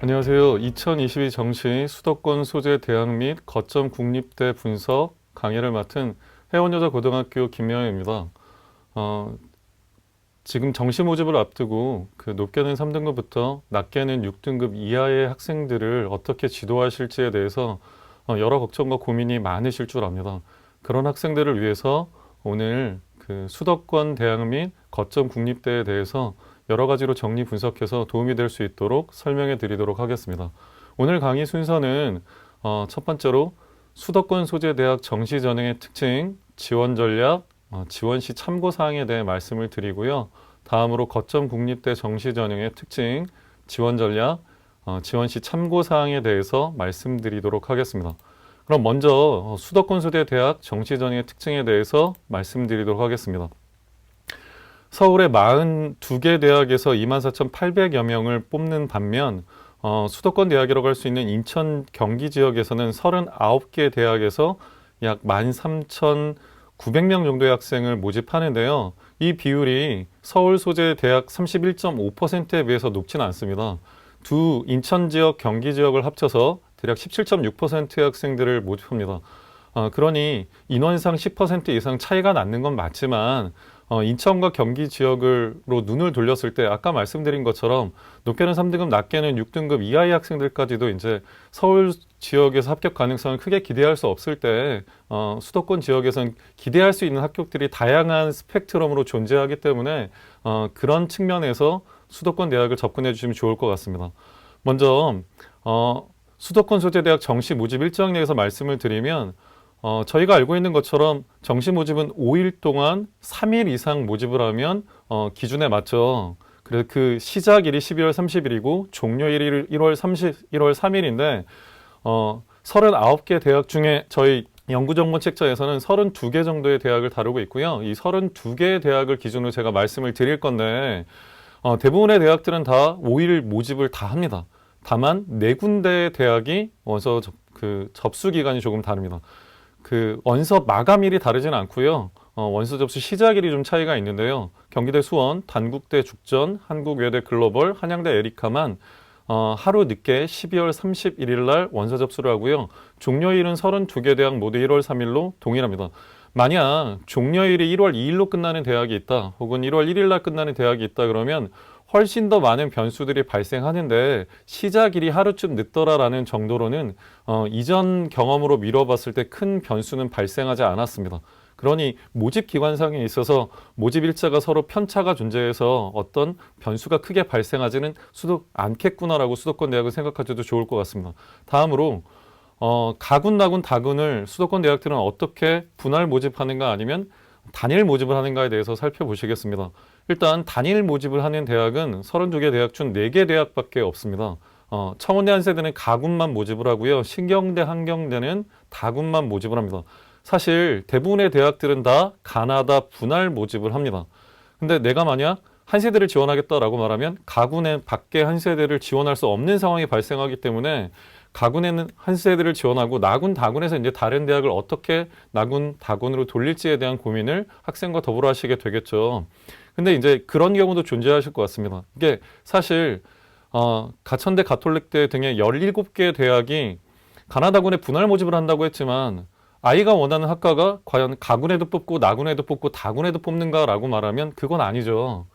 안녕하세요. 2022 정시 수도권 소재 대학 및 거점 국립대 분석 강의를 맡은 해원여자고등학교 김명희입니다. 지금 정시 모집을 앞두고 높게는 3등급부터 낮게는 6등급 이하의 학생들을 어떻게 지도하실지에 대해서 여러 걱정과 고민이 많으실 줄 압니다. 그런 학생들을 위해서 오늘 수도권 대학 및 거점 국립대에 대해서 여러 가지로 정리 분석해서 도움이 될 수 있도록 설명해 드리도록 하겠습니다. 오늘 강의 순서는 첫 번째로 수도권 소재 대학 정시 전형의 특징, 지원 전략, 지원 시 참고 사항에 대해 말씀을 드리고요. 다음으로 거점 국립대 정시 전형의 특징, 지원 전략, 지원 시 참고 사항에 대해서 말씀드리도록 하겠습니다. 그럼 먼저 수도권 소재 대학 정시 전형의 특징에 대해서 말씀드리도록 하겠습니다. 서울의 42개 대학에서 24,800여 명을 뽑는 반면 수도권 대학이라고 할 수 있는 인천 경기 지역에서는 39개 대학에서 약 13,900명 정도의 학생을 모집하는데요. 이 비율이 서울 소재 대학 31.5%에 비해서 높지는 않습니다. 두 인천 지역, 경기 지역을 합쳐서 대략 17.6%의 학생들을 모집합니다. 그러니 인원상 10% 이상 차이가 나는 건 맞지만 인천과 경기 지역으로 눈을 돌렸을 때 아까 말씀드린 것처럼 높게는 3등급, 낮게는 6등급 이하의 학생들까지도 이제 서울 지역에서 합격 가능성을 크게 기대할 수 없을 때 수도권 지역에서는 기대할 수 있는 합격들이 다양한 스펙트럼으로 존재하기 때문에 그런 측면에서 수도권 대학을 접근해 주시면 좋을 것 같습니다. 먼저 수도권 소재 대학 정시 모집 일정에 대해서 말씀을 드리면 저희가 알고 있는 것처럼 정시 모집은 5일 동안 3일 이상 모집을 하면 기준에 맞죠. 그래서 그 시작일이 12월 30일이고 종료일이 1월 3일인데 39개 대학 중에 저희 연구정보 책자에서는 32개 정도의 대학을 다루고 있고요. 이 32개의 대학을 기준으로 제가 말씀을 드릴 건데 대부분의 대학들은 다 5일 모집을 다 합니다. 다만 4군데의 대학이 원서 접수 기간이 조금 다릅니다. 원서 마감일이 다르진 않고요. 원서 접수 시작일이 좀 차이가 있는데요. 경기대 수원, 단국대 죽전, 한국외대 글로벌, 한양대 에리카만 하루 늦게 12월 31일 날 원서 접수를 하고요. 종료일은 32개 대학 모두 1월 3일로 동일합니다. 만약 종료일이 1월 2일로 끝나는 대학이 있다, 혹은 1월 1일 날 끝나는 대학이 있다 그러면 훨씬 더 많은 변수들이 발생하는데 시작일이 하루쯤 늦더라라는 정도로는 이전 경험으로 미뤄봤을 때 큰 변수는 발생하지 않았습니다. 그러니 모집 기관상에 있어서 모집 일자가 서로 편차가 존재해서 어떤 변수가 크게 발생하지는 않겠구나라고 수도권 대학을 생각하셔도 좋을 것 같습니다. 다음으로 가군, 나군, 다군을 수도권 대학들은 어떻게 분할 모집하는가 아니면 단일 모집을 하는가에 대해서 살펴보시겠습니다. 일단 단일 모집을 하는 대학은 32개 대학 중 4개 대학밖에 없습니다. 청운대, 한세대는 가군만 모집을 하고요. 신경대, 한경대는 다군만 모집을 합니다. 사실 대부분의 대학들은 다 가나다 분할 모집을 합니다. 근데 내가 만약 한세대를 지원하겠다라고 말하면 가군에 밖에 한세대를 지원할 수 없는 상황이 발생하기 때문에 가군에는 한세대를 지원하고 나군, 다군에서 이제 다른 대학을 어떻게 나군, 다군으로 돌릴지에 대한 고민을 학생과 더불어 하시게 되겠죠. 근데 이제 그런 경우도 존재하실 것 같습니다. 이게 사실 가천대, 가톨릭대 등의 17개 대학이 가나다군에 분할 모집을 한다고 했지만 아이가 원하는 학과가 과연 가군에도 뽑고 나군에도 뽑고 다군에도 뽑는가라고 말하면 그건 아니죠.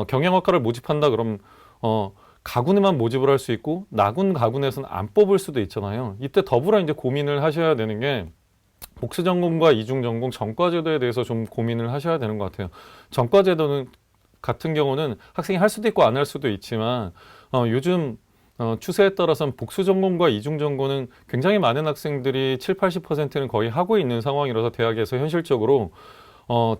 경영학과를 모집한다 그럼 가군에만 모집을 할 수 있고 나군, 가군에서는 안 뽑을 수도 있잖아요. 이때 더불어 이제 고민을 하셔야 되는 게 복수전공과 이중전공 전과제도에 대해서 좀 고민을 하셔야 되는 것 같아요. 전과제도는 같은 경우는 학생이 할 수도 있고 안 할 수도 있지만 요즘 추세에 따라서는 복수전공과 이중전공은 굉장히 많은 학생들이 7, 80%는 거의 하고 있는 상황이라서 대학에서 현실적으로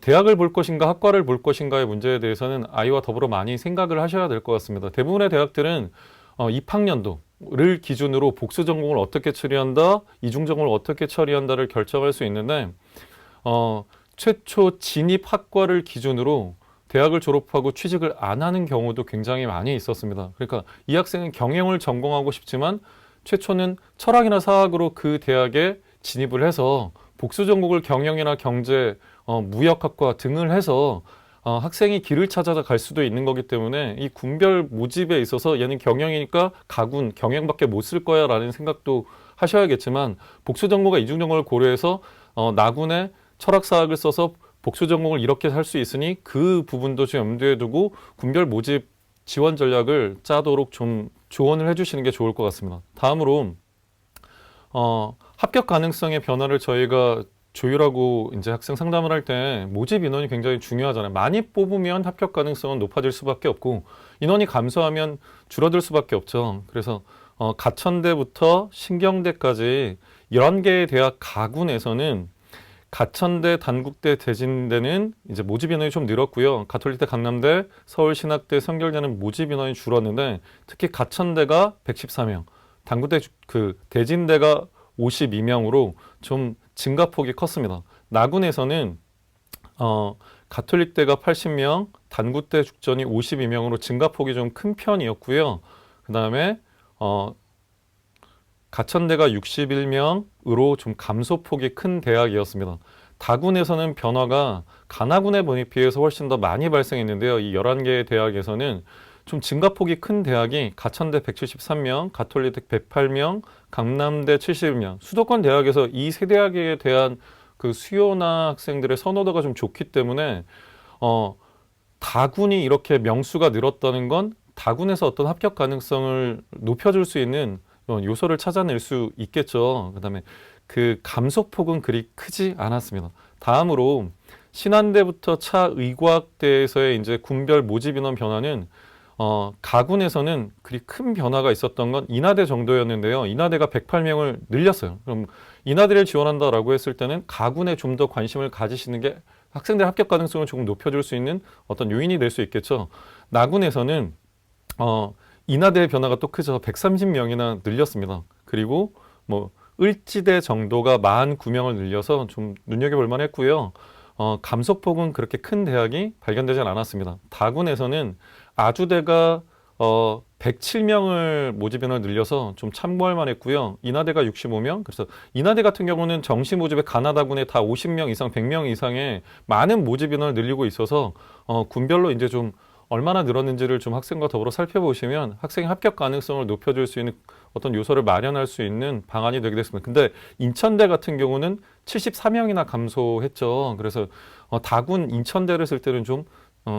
대학을 볼 것인가 학과를 볼 것인가의 문제에 대해서는 아이와 더불어 많이 생각을 하셔야 될 것 같습니다. 대부분의 대학들은 입학년도를 기준으로 복수 전공을 어떻게 처리한다, 이중 전공을 어떻게 처리한다를 결정할 수 있는데 최초 진입 학과를 기준으로 대학을 졸업하고 취직을 안 하는 경우도 굉장히 많이 있었습니다. 그러니까 이 학생은 경영을 전공하고 싶지만 최초는 철학이나 사학으로 그 대학에 진입을 해서 복수 전공을 경영이나 경제, 무역학과 등을 해서 학생이 길을 찾아서 갈 수도 있는 거기 때문에 이 군별 모집에 있어서 얘는 경영이니까 가군, 경영밖에 못 쓸 거야 라는 생각도 하셔야겠지만 복수 전공과 이중 전공을 고려해서 나군의 철학사학을 써서 복수 전공을 이렇게 할 수 있으니 그 부분도 좀 염두에 두고 군별 모집 지원 전략을 짜도록 좀 조언을 해주시는 게 좋을 것 같습니다. 다음으로 합격 가능성의 변화를 저희가 조율하고 이제 학생 상담을 할 때 모집 인원이 굉장히 중요하잖아요. 많이 뽑으면 합격 가능성은 높아질 수밖에 없고 인원이 감소하면 줄어들 수밖에 없죠. 그래서 가천대부터 신경대까지 11개의 대학 가군에서는 가천대, 단국대, 대진대는 이제 모집 인원이 좀 늘었고요. 가톨릭대, 강남대, 서울신학대, 성결대는 모집 인원이 줄었는데 특히 가천대가 114명, 단국대, 대진대가 52명으로 좀 증가폭이 컸습니다. 나군에서는 가톨릭대가 80명, 단국대 죽전이 52명으로 증가폭이 좀 큰 편이었고요. 그 다음에 가천대가 61명으로 좀 감소폭이 큰 대학이었습니다. 다군에서는 변화가 가나군의 분에 비해서 훨씬 더 많이 발생했는데요. 이 11개의 대학에서는 좀 증가폭이 큰 대학이 가천대 173명, 가톨릭대 108명, 강남대 71명. 수도권 대학에서 이 세 대학에 대한 그 수요나 학생들의 선호도가 좀 좋기 때문에 다군이 이렇게 명수가 늘었다는 건 다군에서 어떤 합격 가능성을 높여줄 수 있는 요소를 찾아낼 수 있겠죠. 그다음에 그 감소폭은 그리 크지 않았습니다. 다음으로 신한대부터 차의과학대에서의 이제 군별 모집 인원 변화는 가군에서는 그리 큰 변화가 있었던 건 인하대 정도였는데요. 인하대가 108명을 늘렸어요. 그럼 인하대를 지원한다라고 했을 때는 가군에 좀 더 관심을 가지시는 게 학생들 합격 가능성을 조금 높여줄 수 있는 어떤 요인이 될 수 있겠죠. 나군에서는 인하대의 변화가 또 크죠. 130명이나 늘렸습니다. 그리고 뭐 을지대 정도가 49명을 늘려서 좀 눈여겨볼 만했고요. 감소폭은 그렇게 큰 대학이 발견되진 않았습니다. 다군에서는 아주대가 107명을 모집 인원을 늘려서 좀 참고할 만했고요. 인하대가 65명. 그래서 인하대 같은 경우는 정시 모집에 가나다군에 다 50명 이상, 100명 이상의 많은 모집 인원을 늘리고 있어서 군별로 이제 좀 얼마나 늘었는지를 좀 학생과 더불어 살펴보시면 학생의 합격 가능성을 높여줄 수 있는 어떤 요소를 마련할 수 있는 방안이 되게 됐습니다. 근데 인천대 같은 경우는 74명이나 감소했죠. 그래서 다군 인천대를 쓸 때는 좀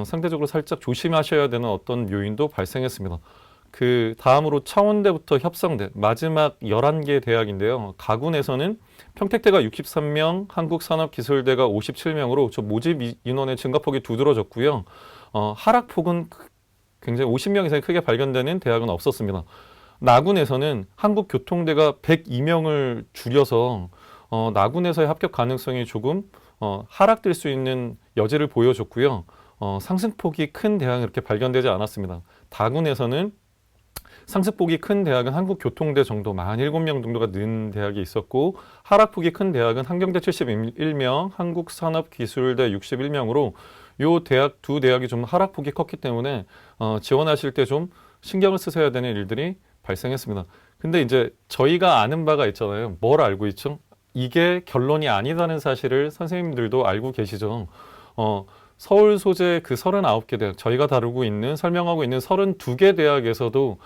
상대적으로 살짝 조심하셔야 되는 어떤 요인도 발생했습니다. 그 다음으로 창원대부터 협성대 마지막 11개 대학인데요. 가군에서는 평택대가 63명, 한국산업기술대가 57명으로 저 모집 인원의 증가폭이 두드러졌고요. 하락폭은 굉장히 50명 이상이 크게 발견되는 대학은 없었습니다. 나군에서는 한국교통대가 102명을 줄여서 나군에서의 합격 가능성이 조금 하락될 수 있는 여지를 보여줬고요. 상승폭이 큰 대학은 이렇게 발견되지 않았습니다. 다군에서는 상승폭이 큰 대학은 한국교통대 정도 47명 정도가 는 대학이 있었고 하락폭이 큰 대학은 한경대 71명, 한국산업기술대 61명으로 요 대학 두 대학이 좀 하락폭이 컸기 때문에 지원하실 때 좀 신경을 쓰셔야 되는 일들이 발생했습니다. 근데 이제 저희가 아는 바가 있잖아요. 뭘 알고 있죠? 이게 결론이 아니다는 사실을 선생님들도 알고 계시죠. 서울 소재 그 39개 대학, 저희가 다루고 있는, 설명하고 있는 32개 대학에서도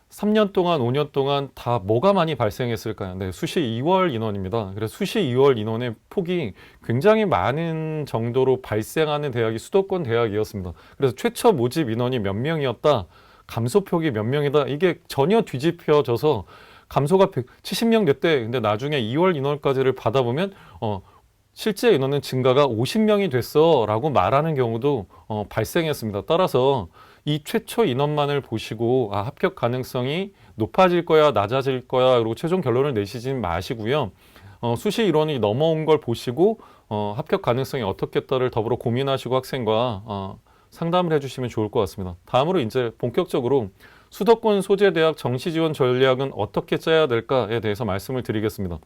3년 동안, 5년 동안 다 뭐가 많이 발생했을까요? 네, 수시 2월 인원입니다. 그래서 수시 2월 인원의 폭이 굉장히 많은 정도로 발생하는 대학이 수도권 대학이었습니다. 그래서 최초 모집 인원이 몇 명이었다, 감소폭이 몇 명이다, 이게 전혀 뒤집혀져서 감소가 170명 됐대. 근데 나중에 2월 인원까지를 받아보면 실제 인원은 증가가 50명이 됐어 라고 말하는 경우도 발생했습니다. 따라서 이 최초 인원만을 보시고 합격 가능성이 높아질 거야 낮아질 거야 그리고 최종 결론을 내시지 마시고요. 수시 인원이 넘어온 걸 보시고 합격 가능성이 어떻겠다를 더불어 고민하시고 학생과 상담을 해주시면 좋을 것 같습니다. 다음으로 이제 본격적으로 수도권 소재 대학 정시 지원 전략은 어떻게 짜야 될까에 대해서 말씀을 드리겠습니다.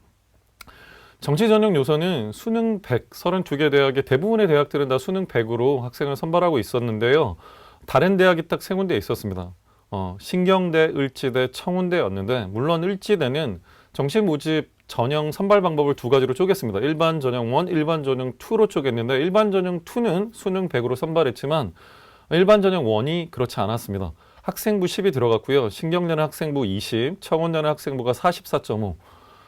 정시 전형 요소는 수능 100, 32개 대학의 대부분의 대학들은 다 수능 100으로 학생을 선발하고 있었는데요. 다른 대학이 딱 세 군데 있었습니다. 신경대, 을지대, 청운대였는데 물론 을지대는 정시 모집 전형 선발 방법을 두 가지로 쪼갰습니다. 일반 전형 1, 일반 전형 2로 쪼갰는데 일반 전형 2는 수능 100으로 선발했지만 일반 전형 1이 그렇지 않았습니다. 학생부 10이 들어갔고요. 신경내는 학생부 20, 청원내는 학생부가 44.5.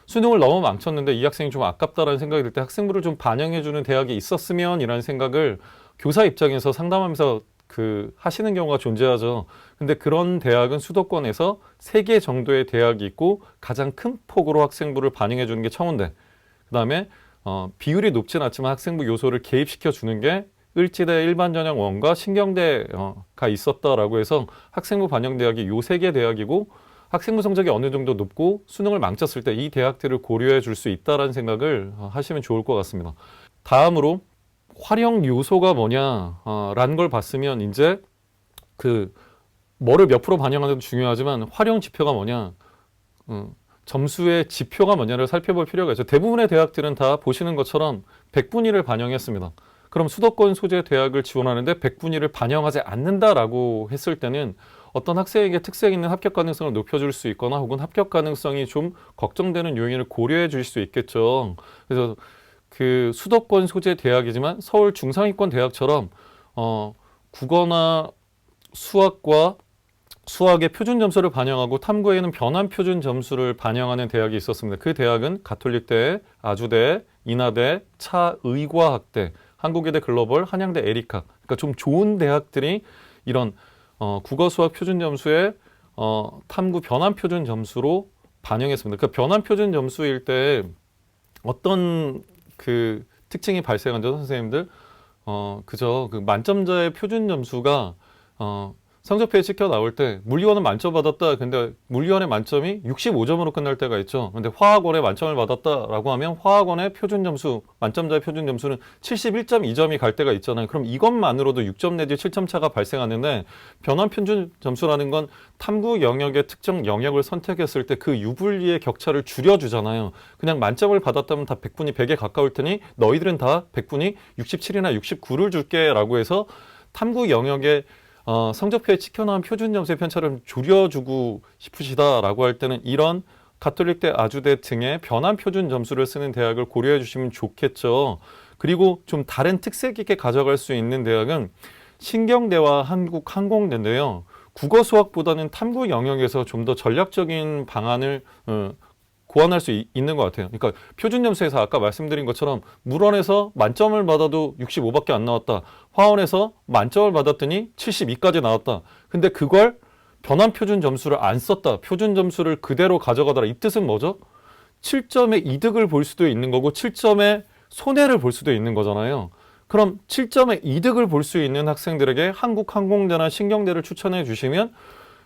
수능을 너무 망쳤는데 이 학생이 좀 아깝다라는 생각이 들 때 학생부를 좀 반영해주는 대학이 있었으면 이라는 생각을 교사 입장에서 상담하면서 하시는 경우가 존재하죠. 근데 그런 대학은 수도권에서 3개 정도의 대학이 있고 가장 큰 폭으로 학생부를 반영해 주는 게 청운대. 그다음에 비율이 높진 않지만 학생부 요소를 개입시켜 주는 게 을지대 일반전형 1과 신경대가 있었다라고 해서 학생부 반영 대학이 요 3개 대학이고 학생부 성적이 어느 정도 높고 수능을 망쳤을 때 이 대학들을 고려해 줄 수 있다라는 생각을 하시면 좋을 것 같습니다. 다음으로 활용 요소가 뭐냐라는 걸 봤으면 이제 뭐를 몇 프로 반영하는 도 중요하지만 활용 지표가 뭐냐, 점수의 지표가 뭐냐를 살펴볼 필요가 있죠. 대부분의 대학들은 다 보시는 것처럼 100분위를 반영했습니다. 그럼 수도권 소재 대학을 지원하는데 100분위를 반영하지 않는다라고 했을 때는 어떤 학생에게 특색 있는 합격 가능성을 높여줄 수 있거나 혹은 합격 가능성이 좀 걱정되는 요인을 고려해 줄 수 있겠죠. 그래서 수도권 소재 대학이지만 서울 중상위권 대학처럼 국어나 수학과 수학의 표준 점수를 반영하고 탐구에는 변환 표준 점수를 반영하는 대학이 있었습니다. 그 대학은 가톨릭대, 아주대, 인하대, 차의과학대, 한국외대 글로벌, 한양대 에리카. 그러니까 좀 좋은 대학들이 이런 국어 수학 표준 점수에 탐구 변환 표준 점수로 반영했습니다. 그러니까 변환 표준 점수일 때 어떤 특징이 발생하죠, 선생님들? 그저 만점자의 표준 점수가 성적표에 찍혀 나올 때 물리원은 만점 받았다. 근데 물리원의 만점이 65점으로 끝날 때가 있죠. 근데 화학원에 만점을 받았다라고 하면 화학원의 표준 점수, 만점자의 표준 점수는 71.2점이 갈 때가 있잖아요. 그럼 이것만으로도 6점 내지 7점 차가 발생하는데 변환 표준 점수라는 건 탐구 영역의 특정 영역을 선택했을 때 그 유불리의 격차를 줄여주잖아요. 그냥 만점을 받았다면 다 100분이 100에 가까울 테니 너희들은 다 100분이 67이나 69를 줄게 라고 해서 탐구 영역의 성적표에 찍혀나온 표준 점수의 편차를 줄여주고 싶으시다라고 할 때는 이런 가톨릭대, 아주대 등의 변환 표준 점수를 쓰는 대학을 고려해 주시면 좋겠죠. 그리고 좀 다른 특색 있게 가져갈 수 있는 대학은 신경대와 한국항공대인데요. 국어 수학보다는 탐구 영역에서 좀 더 전략적인 방안을 고안할 수 있는 것 같아요. 그러니까 표준 점수에서 아까 말씀드린 것처럼 물원에서 만점을 받아도 65밖에 안 나왔다. 화원에서 만점을 받았더니 72까지 나왔다. 근데 그걸 변환 표준 점수를 안 썼다. 표준 점수를 그대로 가져가더라. 이 뜻은 뭐죠? 7점의 이득을 볼 수도 있는 거고 7점의 손해를 볼 수도 있는 거잖아요. 그럼 7점의 이득을 볼 수 있는 학생들에게 한국항공대나 신경대를 추천해 주시면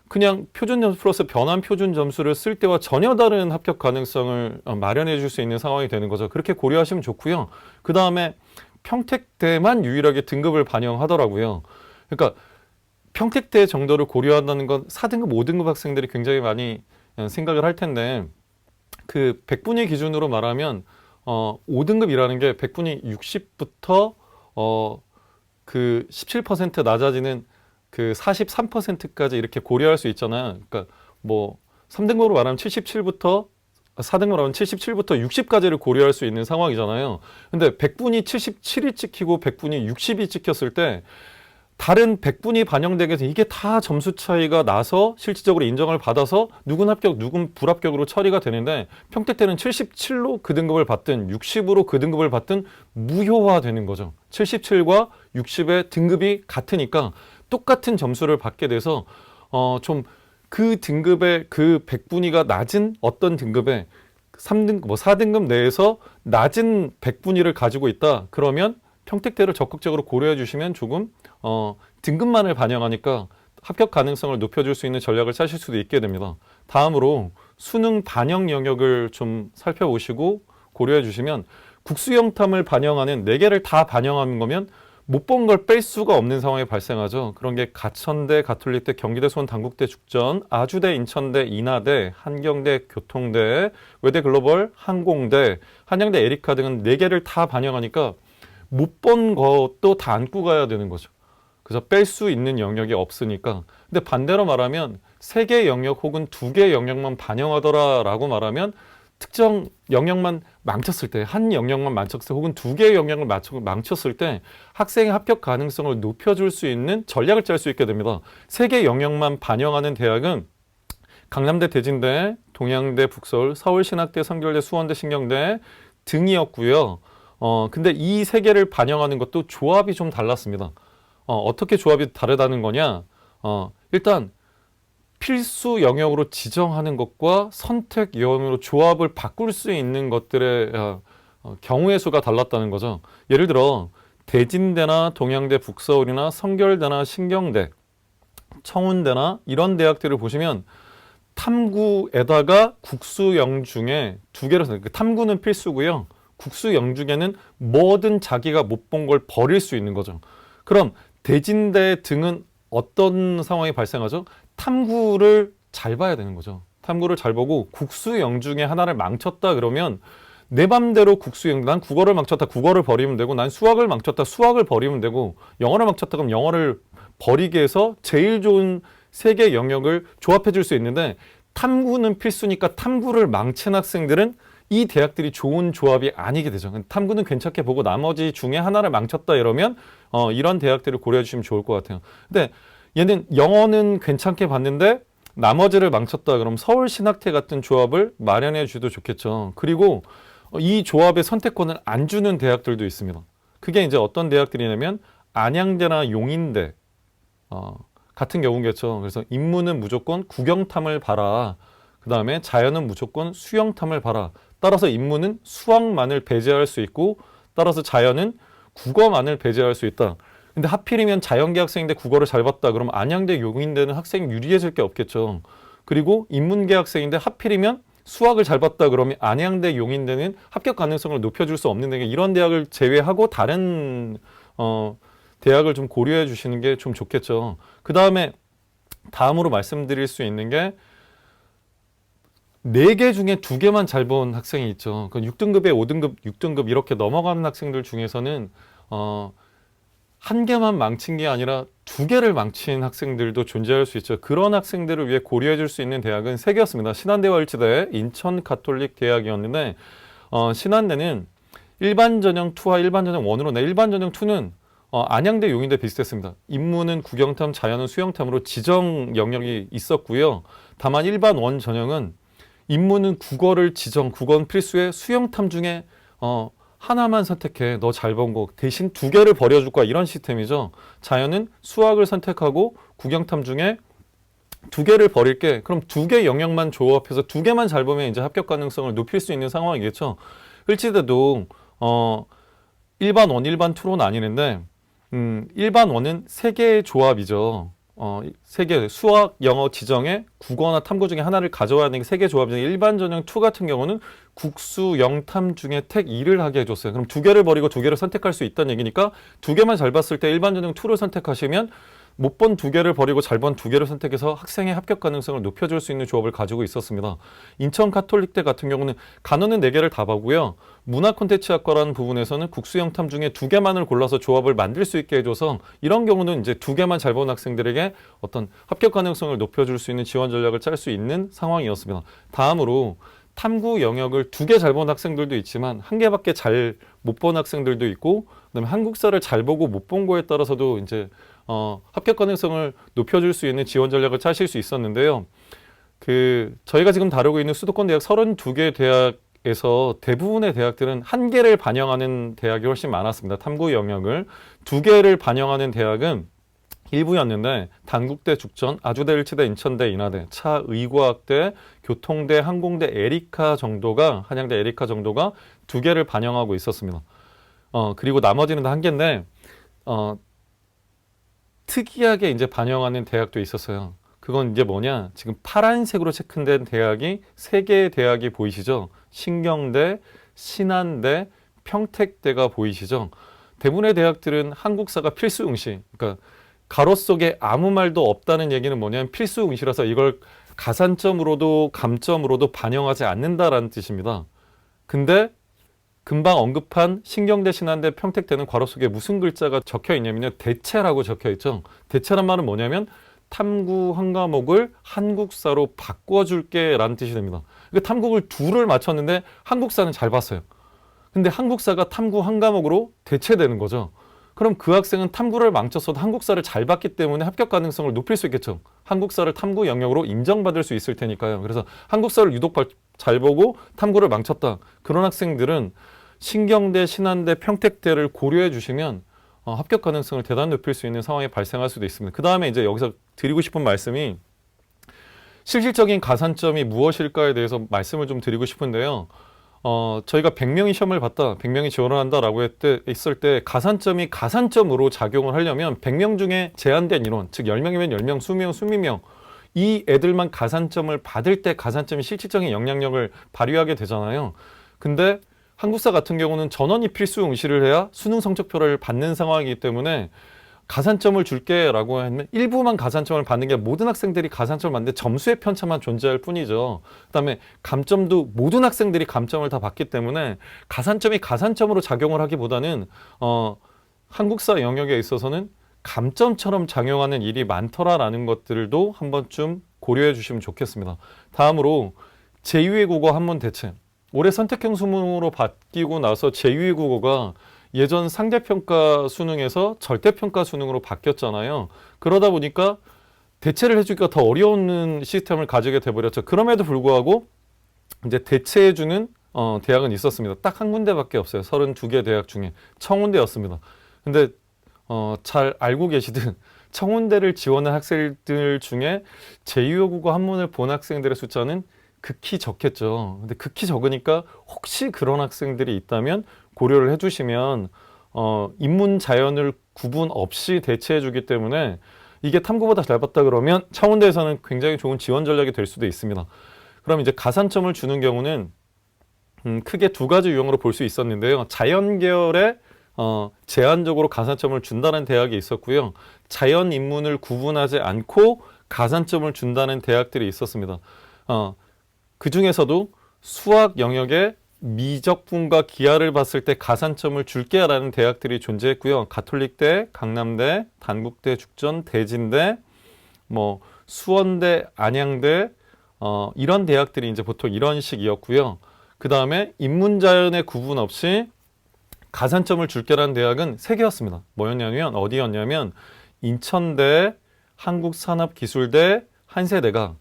그냥 표준 점수 플러스 변환 표준 점수를 쓸 때와 전혀 다른 합격 가능성을 마련해 줄 수 있는 상황이 되는 거죠. 그렇게 고려하시면 좋고요. 그 다음에 평택대만 유일하게 등급을 반영하더라고요. 그러니까 평택대 정도를 고려한다는 건 4등급, 5등급 학생들이 굉장히 많이 생각을 할 텐데 100분위 기준으로 말하면 5등급이라는 게 100분위 60부터 17% 낮아지는 43%까지 이렇게 고려할 수 있잖아요. 그러니까 3등급으로 말하면 77부터 4등급으로 하면 77부터 60까지를 고려할 수 있는 상황이잖아요. 근데 100분이 77이 찍히고 100분이 60이 찍혔을 때 다른 100분이 반영되게 해서 이게 다 점수 차이가 나서 실질적으로 인정을 받아서 누군 합격, 누군 불합격으로 처리가 되는데 평택대는 77로 그 등급을 받든 60으로 그 등급을 받든 무효화되는 거죠. 77과 60의 등급이 같으니까 똑같은 점수를 받게 돼서 좀 그 등급의 100분위가 낮은 어떤 등급의 3등급, 4등급 내에서 낮은 100분위를 가지고 있다. 그러면 평택대를 적극적으로 고려해 주시면 조금 등급만을 반영하니까 합격 가능성을 높여줄 수 있는 전략을 짜실 수도 있게 됩니다. 다음으로 수능 반영 영역을 좀 살펴보시고 고려해 주시면 국수영탐을 반영하는 4개를 다 반영하는 거면 못 본 걸 뺄 수가 없는 상황이 발생하죠. 그런 게 가천대, 가톨릭대, 경기대, 수원, 단국대, 죽전, 아주대, 인천대, 인하대, 한경대, 교통대, 외대 글로벌, 항공대, 한양대, 에리카 등은 4개를 다 반영하니까 못 본 것도 다 안고 가야 되는 거죠. 그래서 뺄 수 있는 영역이 없으니까. 근데 반대로 말하면 3개 영역 혹은 2개 영역만 반영하더라라고 말하면 특정 영역만 망쳤을 때, 한 영역만 망쳤을 때, 혹은 두 개의 영역을 망쳤을 때 학생의 합격 가능성을 높여줄 수 있는 전략을 짤 수 있게 됩니다. 세 개 영역만 반영하는 대학은 강남대, 대진대, 동양대, 북서울, 서울신학대, 성결대, 수원대, 신경대 등이었고요. 근데 이 세 개를 반영하는 것도 조합이 좀 달랐습니다. 어떻게 조합이 다르다는 거냐? 일단 필수 영역으로 지정하는 것과 선택 영역으로 조합을 바꿀 수 있는 것들의 경우의 수가 달랐다는 거죠. 예를 들어 대진대나 동양대, 북서울이나 성결대나 신경대, 청운대나 이런 대학들을 보시면 탐구에다가 국수영 중에 두 개를 선택해요. 탐구는 필수고요. 국수영 중에는 뭐든 자기가 못 본 걸 버릴 수 있는 거죠. 그럼 대진대 등은 어떤 상황이 발생하죠? 탐구를 잘 봐야 되는 거죠. 탐구를 잘 보고 국수영 중에 하나를 망쳤다 그러면 내 맘대로 국수영, 난 국어를 망쳤다, 국어를 버리면 되고, 난 수학을 망쳤다, 수학을 버리면 되고, 영어를 망쳤다 그럼 영어를 버리게 해서 제일 좋은 세 개 영역을 조합해 줄 수 있는데, 탐구는 필수니까 탐구를 망친 학생들은 이 대학들이 좋은 조합이 아니게 되죠. 탐구는 괜찮게 보고 나머지 중에 하나를 망쳤다 이러면 이런 대학들을 고려해 주시면 좋을 것 같아요. 근데 얘는 영어는 괜찮게 봤는데 나머지를 망쳤다 그럼 서울신학대 같은 조합을 마련해 주도 좋겠죠. 그리고 이 조합의 선택권을 안 주는 대학들도 있습니다. 그게 이제 어떤 대학들이냐면 안양대나 용인대 같은 경우겠죠. 그래서 인문은 무조건 국영탐을 봐라. 그 다음에 자연은 무조건 수영탐을 봐라. 따라서 인문은 수학만을 배제할 수 있고, 따라서 자연은 국어만을 배제할 수 있다. 근데 하필이면 자연계 학생인데 국어를 잘 봤다. 그러면 안양대, 용인대는 학생이 유리해질 게 없겠죠. 그리고 인문계 학생인데 하필이면 수학을 잘 봤다. 그러면 안양대, 용인대는 합격 가능성을 높여줄 수 없는 데 이런 대학을 제외하고 다른 대학을 좀 고려해 주시는 게 좀 좋겠죠. 그 다음에 다음으로 말씀드릴 수 있는 게 4개 중에 2개만 잘 본 학생이 있죠. 그 6등급에 5등급, 6등급 이렇게 넘어가는 학생들 중에서는 한 개만 망친 게 아니라 2개를 망친 학생들도 존재할 수 있죠. 그런 학생들을 위해 고려해 줄 수 있는 대학은 3개였습니다. 신한대와 일치대, 인천 가톨릭 대학이었는데 신한대는 일반 전형 2와 일반 전형 1으로 일반 전형 2는 안양대, 용인대 비슷했습니다. 인문은 국영탐, 자연은 수영탐으로 지정 영역이 있었고요. 다만 일반 1 전형은 인문은 국어를 지정, 국어는 필수에 수영탐 중에 하나만 선택해. 너 잘 본 거 대신 2개를 버려줄 거야. 이런 시스템이죠. 자연은 수학을 선택하고 국영탐 중에 2개를 버릴게. 그럼 2개 영역만 조합해서 2개만 잘 보면 이제 합격 가능성을 높일 수 있는 상황이겠죠. 일치대도 일반 1, 일반 2로 나뉘는데 일반 1은 3개의 조합이죠. 3개 수학, 영어, 지정에 국어나 탐구 중에 하나를 가져와야 되는 게 3개 조합인데 일반 전형 2 같은 경우는 국수, 영탐 중에 택 2를 하게 해줬어요. 그럼 2개를 버리고 2개를 선택할 수 있다는 얘기니까 2개만 잘 봤을 때 일반 전형 2를 선택하시면 못 본 2개를 버리고 잘 본 2개를 선택해서 학생의 합격 가능성을 높여줄 수 있는 조합을 가지고 있었습니다. 인천 가톨릭대 같은 경우는 간호는 4개를 다 보고요. 문화 콘텐츠학과라는 부분에서는 국수 영탐 중에 2개만을 골라서 조합을 만들 수 있게 해줘서 이런 경우는 이제 2개만 잘 본 학생들에게 어떤 합격 가능성을 높여줄 수 있는 지원 전략을 짤 수 있는 상황이었습니다. 다음으로 탐구 영역을 2개 잘 본 학생들도 있지만 1개밖에 잘 못 본 학생들도 있고, 그다음에 한국사를 잘 보고 못 본 거에 따라서도 이제 합격 가능성을 높여줄 수 있는 지원 전략을 짜실 수 있었는데요. 저희가 지금 다루고 있는 수도권 대학 32개 대학에서 대부분의 대학들은 1개를 반영하는 대학이 훨씬 많았습니다. 탐구 영역을 2개를 반영하는 대학은 일부였는데 단국대, 죽전, 아주대, 일치대, 인천대, 인하대, 차의과학대, 교통대, 항공대, 에리카 정도가 한양대 에리카 정도가 2개를 반영하고 있었습니다. 그리고 나머지는 다 1개인데 특이하게 이제 반영하는 대학도 있었어요. 그건 이제 뭐냐? 지금 파란색으로 체크된 대학이 3개의 대학이 보이시죠? 신경대, 신한대, 평택대가 보이시죠? 대부분의 대학들은 한국사가 필수 응시, 그러니까 가로 속에 아무 말도 없다는 얘기는 뭐냐면 필수 응시라서 이걸 가산점으로도 감점으로도 반영하지 않는다라는 뜻입니다. 근데 금방 언급한 신경대, 신한대, 평택대는 괄호 속에 무슨 글자가 적혀 있냐면요. 대체라고 적혀 있죠. 대체란 말은 뭐냐면 탐구 한 과목을 한국사로 바꿔줄게 라는 뜻이 됩니다. 그러니까 탐구를 둘을 맞췄는데 한국사는 잘 봤어요. 근데 한국사가 탐구 한 과목으로 대체되는 거죠. 그럼 그 학생은 탐구를 망쳤어도 한국사를 잘 봤기 때문에 합격 가능성을 높일 수 있겠죠. 한국사를 탐구 영역으로 인정받을 수 있을 테니까요. 그래서 한국사를 유독 잘 보고 탐구를 망쳤다. 그런 학생들은 신경대, 신한대, 평택대를 고려해 주시면 합격 가능성을 대단히 높일 수 있는 상황이 발생할 수도 있습니다. 그 다음에 이제 여기서 드리고 싶은 말씀이 실질적인 가산점이 무엇일까에 대해서 말씀을 좀 드리고 싶은데요. 저희가 100명이 시험을 봤다, 100명이 지원을 한다라고 했을 때 가산점이 가산점으로 작용을 하려면 100명 중에 제한된 인원, 즉 10명이면 10명, 20명, 20명 이 애들만 가산점을 받을 때 가산점이 실질적인 영향력을 발휘하게 되잖아요. 근데 한국사 같은 경우는 전원이 필수 응시를 해야 수능 성적표를 받는 상황이기 때문에 가산점을 줄게 라고 하면 일부만 가산점을 받는 게 모든 학생들이 가산점을 받는데 점수의 편차만 존재할 뿐이죠. 그다음에 감점도 모든 학생들이 감점을 다 받기 때문에 가산점이 가산점으로 작용을 하기보다는 한국사 영역에 있어서는 감점처럼 작용하는 일이 많더라라는 것들도 한 번쯤 고려해 주시면 좋겠습니다. 다음으로 제2외 국어 한문 대체. 올해 선택형 수능으로 바뀌고 나서 제2외 국어가 예전 상대평가 수능에서 절대평가 수능으로 바뀌었잖아요. 그러다 보니까 대체를 해주기가 더 어려운 시스템을 가지게 돼버렸죠. 그럼에도 불구하고 이제 대체해주는 대학은 있었습니다. 딱 한 군데밖에 없어요. 32개 대학 중에 청운대였습니다. 근데 잘 알고 계시듯 청운대를 지원한 학생들 중에 제2외 국어 한문을 본 학생들의 숫자는 극히 적겠죠. 근데 극히 적으니까 혹시 그런 학생들이 있다면 고려를 해주시면 인문 자연을 구분 없이 대체해주기 때문에 이게 탐구보다 잘 봤다 그러면 청운대에서는 굉장히 좋은 지원 전략이 될 수도 있습니다. 그럼 이제 가산점을 주는 경우는 크게 두 가지 유형으로 볼 수 있었는데요. 자연계열에 제한적으로 가산점을 준다는 대학이 있었고요. 자연 인문을 구분하지 않고 가산점을 준다는 대학들이 있었습니다. 그 중에서도 수학 영역에 미적분과 기하를 봤을 때 가산점을 줄게라는 대학들이 존재했고요. 가톨릭대, 강남대, 단국대, 죽전, 대진대, 수원대, 안양대 이런 대학들이 이제 보통 이런 식이었고요. 그 다음에 인문자연의 구분 없이 가산점을 줄게라는 대학은 3개였습니다. 뭐였냐면 어디였냐면 인천대, 한국산업기술대, 한세대가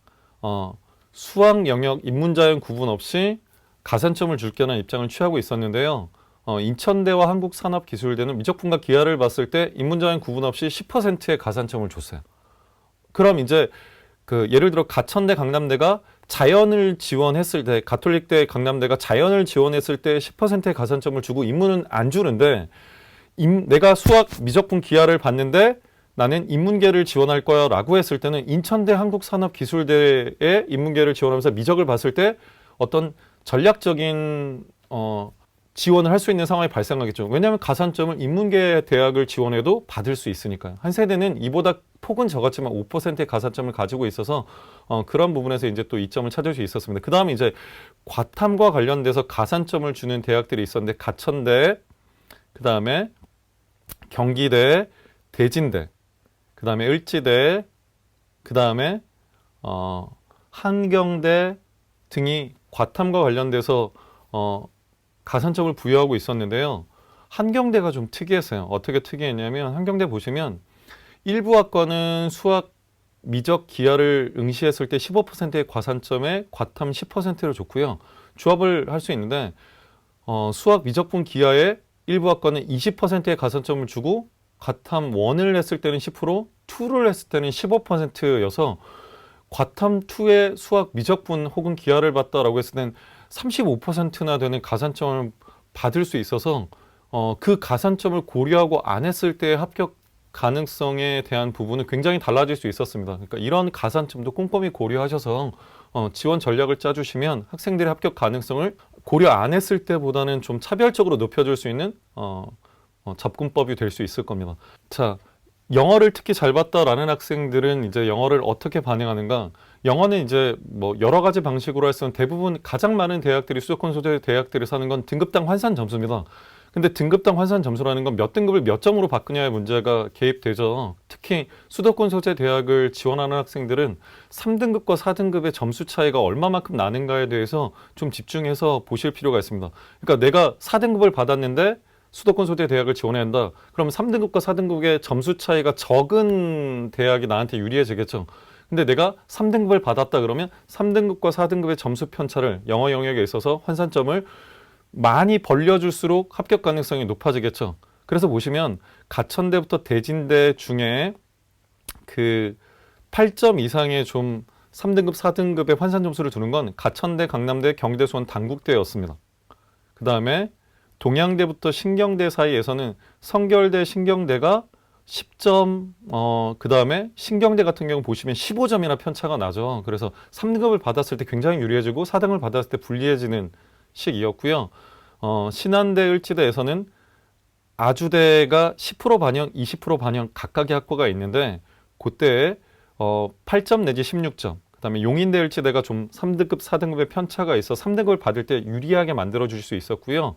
수학 영역 인문자연 구분 없이 가산점을 줄게라는 입장을 취하고 있었는데요. 인천대와 한국산업기술대는 미적분과 기하를 봤을 때 인문자연 구분 없이 10%의 가산점을 줬어요. 그럼 이제 예를 들어 가천대, 강남대가 자연을 지원했을 때, 가톨릭대, 강남대가 자연을 지원했을 때 10%의 가산점을 주고 인문은 안 주는데 내가 수학, 미적분, 기하를 봤는데 나는 인문계를 지원할 거야 라고 했을 때는 인천대 한국산업기술대에 인문계를 지원하면서 미적을 봤을 때 어떤 전략적인 지원을 할 수 있는 상황이 발생하겠죠. 왜냐하면 가산점을 인문계 대학을 지원해도 받을 수 있으니까요. 한 세대는 이보다 폭은 적었지만 5%의 가산점을 가지고 있어서 그런 부분에서 이제 또 이점을 찾을 수 있었습니다. 그 다음에 이제 과탐과 관련돼서 가산점을 주는 대학들이 있었는데 가천대, 그 다음에 경기대, 대진대, 그 다음에 을지대, 그 다음에 한경대 등이 과탐과 관련돼서 가산점을 부여하고 있었는데요. 한경대가 좀 특이했어요. 어떻게 특이했냐면 한경대 보시면 일부 학과는 수학, 미적, 기하를 응시했을 때 15%의 가산점에 과탐 10%를 줬고요. 조합을 할 수 있는데 수학, 미적분, 기하에 일부 학과는 20%의 가산점을 주고 과탐 1을 했을 때는 10%, 2를 했을 때는 15%여서 과탐 2의 수학, 미적분 혹은 기하를 봤다라고 했을 때는 35%나 되는 가산점을 받을 수 있어서 그 가산점을 고려하고 안 했을 때의 합격 가능성에 대한 부분은 굉장히 달라질 수 있었습니다. 그러니까 이런 가산점도 꼼꼼히 고려하셔서 지원 전략을 짜주시면 학생들의 합격 가능성을 고려 안 했을 때보다는 좀 차별적으로 높여줄 수 있는 접근법이 될 수 있을 겁니다. 자, 영어를 특히 잘 봤다라는 학생들은 이제 영어를 어떻게 반영하는가? 영어는 이제 여러 가지 방식으로 할 수 있는 대부분 가장 많은 대학들이 수도권 소재 대학들이 사는 건 등급당 환산 점수입니다. 근데 등급당 환산 점수라는 건 몇 등급을 몇 점으로 바꾸냐의 문제가 개입되죠. 특히 수도권 소재 대학을 지원하는 학생들은 3등급과 4등급의 점수 차이가 얼마만큼 나는가에 대해서 좀 집중해서 보실 필요가 있습니다. 그러니까 내가 4등급을 받았는데 수도권 소재 대학을 지원해야 한다. 그럼 3등급과 4등급의 점수 차이가 적은 대학이 나한테 유리해지겠죠. 근데 내가 3등급을 받았다 그러면 3등급과 4등급의 점수 편차를 영어 영역에 있어서 환산점을 많이 벌려줄수록 합격 가능성이 높아지겠죠. 그래서 보시면 가천대부터 대진대 중에 그 8점 이상의 좀 3등급, 4등급의 환산 점수를 두는 건 가천대, 강남대, 경대, 수원, 단국대였습니다. 그 다음에 동양대부터 신경대 사이에서는 성결대, 신경대가 10점, 그 다음에 신경대 같은 경우 보시면 15점이나 편차가 나죠. 그래서 3등급을 받았을 때 굉장히 유리해지고 4등급을 받았을 때 불리해지는 식이었고요. 신한대, 을지대에서는 아주대가 10% 반영, 20% 반영 각각의 학과가 있는데 그때 8점 내지 16점. 그다음에 용인대, 을지대가 좀 3등급, 4등급의 편차가 있어 3등급을 받을 때 유리하게 만들어 주실 수 있었고요.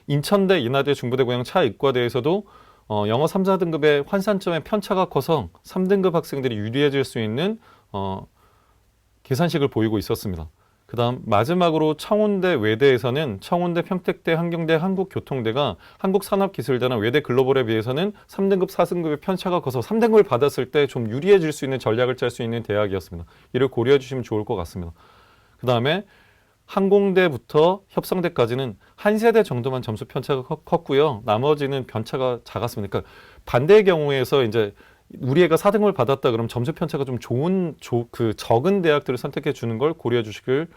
인천대, 인하대, 중부대, 고양, 차의과대에서도 영어 3, 4등급의 환산점의 편차가 커서 3등급 학생들이 유리해질 수 있는 계산식을 보이고 있었습니다. 그 다음 마지막으로 청운대, 외대에서는 청운대, 평택대, 한경대, 한국교통대가 한국산업기술대나 외대 글로벌에 비해서는 3등급, 4등급의 편차가 커서 3등급을 받았을 때 좀 유리해질 수 있는 전략을 짤 수 있는 대학이었습니다. 이를 고려해 주시면 좋을 것 같습니다. 그 다음에 항공대부터 협성대까지는 한 세대 정도만 점수 편차가 컸고요. 나머지는 편차가 작았습니다. 그러니까 반대의 경우에서 이제 우리 애가 4등급을 받았다 그러면 점수 편차가 좀 좋은 적은 대학들을 선택해 주는 걸 고려해 주시길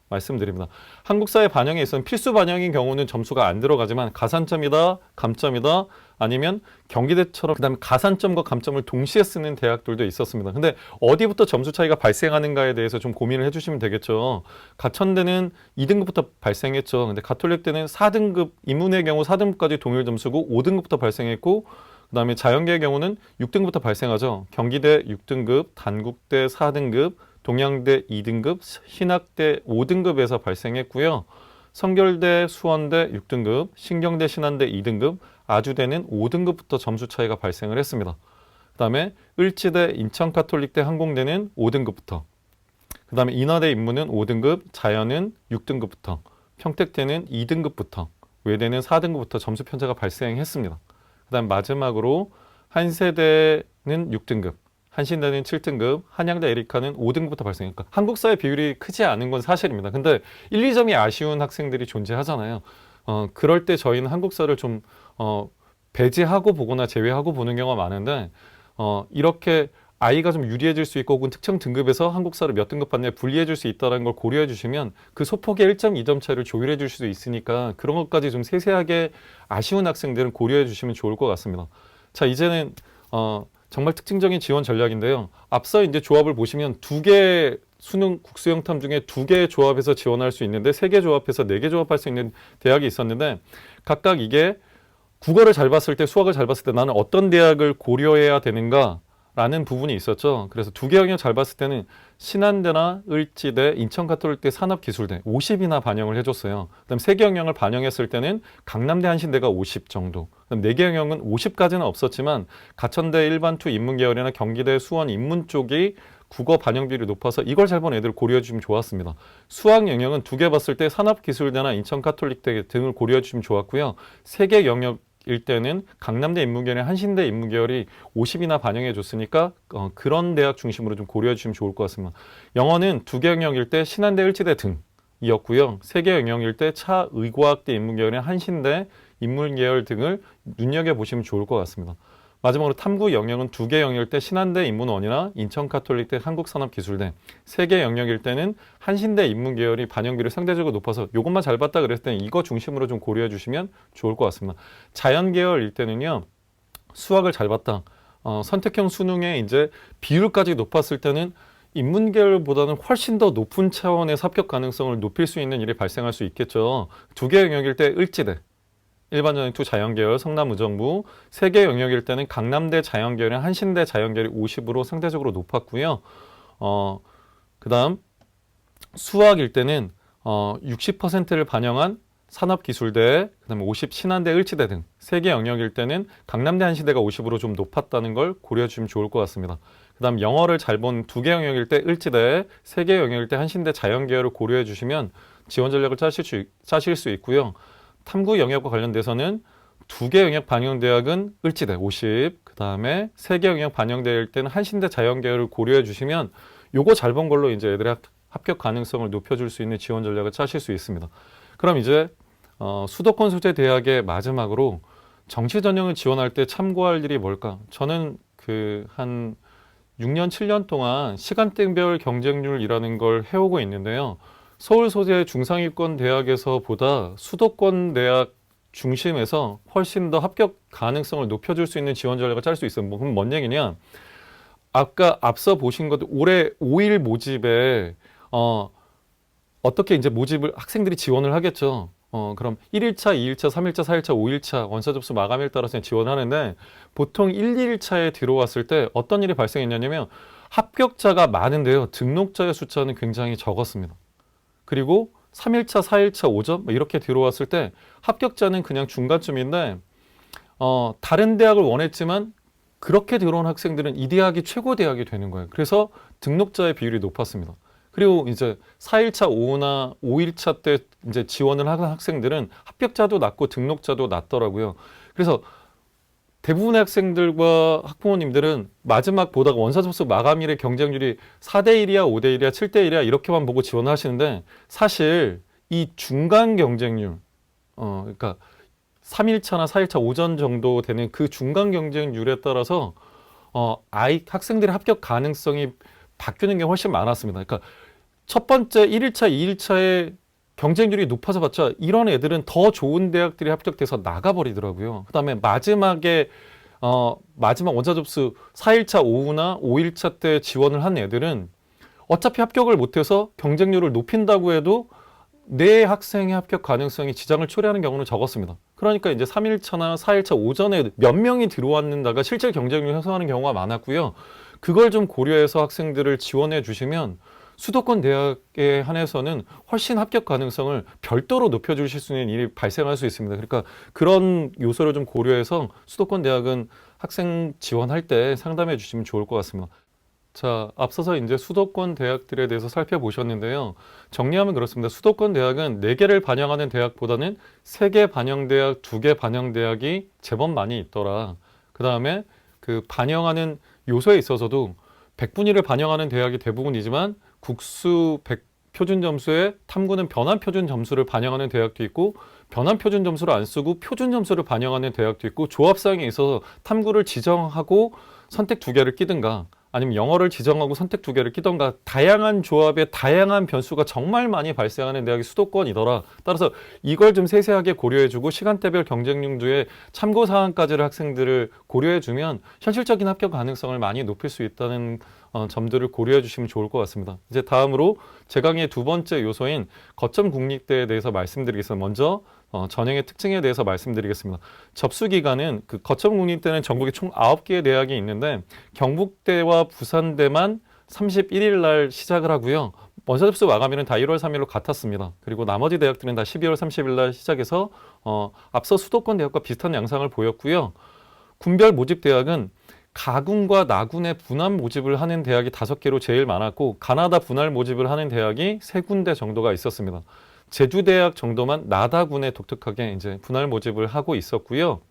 말씀드립니다. 한국사회 반영에 있어서는 필수 반영인 경우는 점수가 안 들어가지만 가산점이다, 감점이다, 아니면 경기대처럼 그다음에 가산점과 감점을 동시에 쓰는 대학들도 있었습니다. 근데 어디부터 점수 차이가 발생하는가에 대해서 좀 고민을 해주시면 되겠죠. 가천대는 2등급부터 발생했죠. 근데 가톨릭대는 4등급, 인문의 경우 4등급까지 동일 점수고 5등급부터 발생했고 그다음에 자연계의 경우는 6등급부터 발생하죠. 경기대 6등급, 단국대 4등급, 동양대 2등급, 신학대 5등급에서 발생했고요. 성결대, 수원대 6등급, 신경대, 신한대 2등급, 아주대는 5등급부터 점수 차이가 발생을 했습니다. 그 다음에 을지대, 인천가톨릭대, 항공대는 5등급부터, 그 다음에 인하대 인문은 5등급, 자연은 6등급부터, 평택대는 2등급부터, 외대는 4등급부터 점수 편차가 발생했습니다. 그 다음 마지막으로 한세대는 6등급, 한신대는 7등급, 한양대 에리카는 5등급부터 발생했고 한국사회 비율이 크지 않은 건 사실입니다. 근데 1, 2점이 아쉬운 학생들이 존재하잖아요. 그럴 때 저희는 한국사를 좀 배제하고 보거나 제외하고 보는 경우가 많은데 이렇게 아이가 좀 유리해질 수 있고 혹은 특정 등급에서 한국사를 몇 등급 받느냐 불리해질 수 있다는 걸 고려해 주시면 그 소폭의 1.2점 차이를 조율해 줄 수도 있으니까 그런 것까지 좀 세세하게 아쉬운 학생들은 고려해 주시면 좋을 것 같습니다. 자, 이제는 정말 특징적인 지원 전략인데요. 앞서 이제 조합을 보시면 두 개 수능 국수영탐 중에 2개 조합해서 지원할 수 있는데 3개 조합해서 4개 조합할 수 있는 대학이 있었는데 각각 이게 국어를 잘 봤을 때 수학을 잘 봤을 때 나는 어떤 대학을 고려해야 되는가 라는 부분이 있었죠. 그래서 2개 영역 잘 봤을 때는 신한대나 을지대, 인천가톨릭대, 산업기술대 50이나 반영을 해줬어요. 그다음 3개 영역을 반영했을 때는 강남대, 한신대가 50 정도. 그다음 4개 영역은 50까지는 없었지만 가천대 일반투 인문계열이나 경기대 수원 인문 쪽이 국어 반영 비율이 높아서 이걸 잘 본 애들 고려해 주시면 좋았습니다. 수학 영역은 2개 봤을 때 산업기술대나 인천가톨릭대 등을 고려해 주시면 좋았고요. 3개 영역 일 때는 강남대 인문계열이 한신대 인문계열이 50이나 반영해 줬으니까 그런 대학 중심으로 좀 고려해 주시면 좋을 것 같습니다. 영어는 2개 영역일 때 신한대, 을지대 등이었고요. 3개 영역일 때 차의과학대 인문계열의 한신대 인문계열 등을 눈여겨보시면 좋을 것 같습니다. 마지막으로 탐구 영역은 2개 영역일 때 신한대 인문원이나 인천가톨릭대 한국산업기술대, 3개 영역일 때는 한신대 인문계열이 반영비율이 상대적으로 높아서 이것만 잘 봤다 그랬을 때는 이거 중심으로 좀 고려해 주시면 좋을 것 같습니다. 자연계열일 때는요, 수학을 잘 봤다. 선택형 수능에 이제 비율까지 높았을 때는 인문계열보다는 훨씬 더 높은 차원의 합격 가능성을 높일 수 있는 일이 발생할 수 있겠죠. 2개 영역일 때 을지대, 일반전형투 자연계열, 성남의정부, 3개 영역일 때는 강남대 자연계열이나 한신대 자연계열이 50으로 상대적으로 높았고요. 그 다음 수학일 때는 60%를 반영한 산업기술대, 그다음에 50 신한대, 을지대 등 3개 영역일 때는 강남대, 한시대가 50으로 좀 높았다는 걸 고려해 주시면 좋을 것 같습니다. 그다음 영어를 잘 본 2개 영역일 때 을지대, 3개 영역일 때 한신대 자연계열을 고려해 주시면 지원 전략을 짜실 수 있고요. 탐구 영역과 관련돼서는 2개 영역 반영대학은 을지대 50, 그다음에 3개 영역 반영대일 때는 한신대 자연계열을 고려해 주시면 요거 잘 본 걸로 이제 애들의 합격 가능성을 높여줄 수 있는 지원 전략을 짜실 수 있습니다. 그럼 이제 수도권 소재 대학의 마지막으로 정시 전형을 지원할 때 참고할 일이 뭘까? 저는 한 6년, 7년 동안 시간대별 경쟁률이라는 걸 해오고 있는데요. 서울 소재 중상위권 대학에서보다 수도권 대학 중심에서 훨씬 더 합격 가능성을 높여줄 수 있는 지원 전략을 짤 수 있어요. 그럼 뭔 얘기냐? 아까 앞서 보신 것 올해 5일 모집에 어떻게 이제 모집을 학생들이 지원을 하겠죠. 그럼 1일차, 2일차, 3일차, 4일차, 5일차 원서 접수 마감일 따라서 지원하는데 보통 1, 2일차에 들어왔을 때 어떤 일이 발생했냐면 합격자가 많은데요. 등록자의 숫자는 굉장히 적었습니다. 그리고 3일차, 4일차, 5점 이렇게 들어왔을 때 합격자는 그냥 중간쯤인데 다른 대학을 원했지만 그렇게 들어온 학생들은 이 대학이 최고 대학이 되는 거예요. 그래서 등록자의 비율이 높았습니다. 그리고 이제 4일차, 5나 5일차 때 이제 지원을 하는 학생들은 합격자도 낮고 등록자도 낮더라고요. 그래서 대부분의 학생들과 학부모님들은 마지막 보다가 원서 접수 마감일의 경쟁률이 4대1이야, 5대1이야, 7대1이야 이렇게만 보고 지원하시는데 사실 이 중간 경쟁률, 그러니까 3일차나 4일차 오전 정도 되는 그 중간 경쟁률에 따라서 학생들의 합격 가능성이 바뀌는 게 훨씬 많았습니다. 그러니까 첫 번째 1일차, 2일차에 경쟁률이 높아서 봤자 이런 애들은 더 좋은 대학들이 합격돼서 나가버리더라고요. 그다음에 마지막 원서 접수 4일차 오후나 5일차 때 지원을 한 애들은 어차피 합격을 못해서 경쟁률을 높인다고 해도 내 학생의 합격 가능성이 지장을 초래하는 경우는 적었습니다. 그러니까 이제 3일차나 4일차 오전에 몇 명이 들어왔는다가 실제 경쟁률 형성하는 경우가 많았고요. 그걸 좀 고려해서 학생들을 지원해 주시면 수도권 대학에 한해서는 훨씬 합격 가능성을 별도로 높여주실 수 있는 일이 발생할 수 있습니다. 그러니까 그런 요소를 좀 고려해서 수도권 대학은 학생 지원할 때 상담해 주시면 좋을 것 같습니다. 자, 앞서서 이제 수도권 대학들에 대해서 살펴보셨는데요. 정리하면 그렇습니다. 수도권 대학은 4개를 반영하는 대학보다는 3개 반영대학, 2개 반영대학이 제법 많이 있더라. 그 다음에 그 반영하는 요소에 있어서도 100분위를 반영하는 대학이 대부분이지만 국수 100 표준 점수에 탐구는 변환 표준 점수를 반영하는 대학도 있고 변환 표준 점수를 안 쓰고 표준 점수를 반영하는 대학도 있고 조합사항에 있어서 탐구를 지정하고 선택 2개를 끼든가 아니면 영어를 지정하고 선택 2개를 끼던가 다양한 조합에 다양한 변수가 정말 많이 발생하는 대학이 수도권이더라. 따라서 이걸 좀 세세하게 고려해주고 시간대별 경쟁률도에 참고사항까지를 학생들을 고려해주면 현실적인 합격 가능성을 많이 높일 수 있다는 점들을 고려해 주시면 좋을 것 같습니다. 이제 다음으로 제 강의의 2번째 요소인 거점 국립대에 대해서 말씀드리겠습니다. 먼저 전형의 특징에 대해서 말씀드리겠습니다. 접수 기간은 그 거점 국립대는 전국에 총 9개의 대학이 있는데 경북대와 부산대만 31일 날 시작을 하고요. 원서 접수 마감일은 다 1월 3일로 같았습니다. 그리고 나머지 대학들은 다 12월 30일 날 시작해서 앞서 수도권 대학과 비슷한 양상을 보였고요. 군별 모집 대학은 가군과 나군의 분할 모집을 하는 대학이 5개로 제일 많았고 가나다 분할 모집을 하는 대학이 3군데 정도가 있었습니다. 제주대학 정도만 나다군에 독특하게 이제 분할 모집을 하고 있었고요.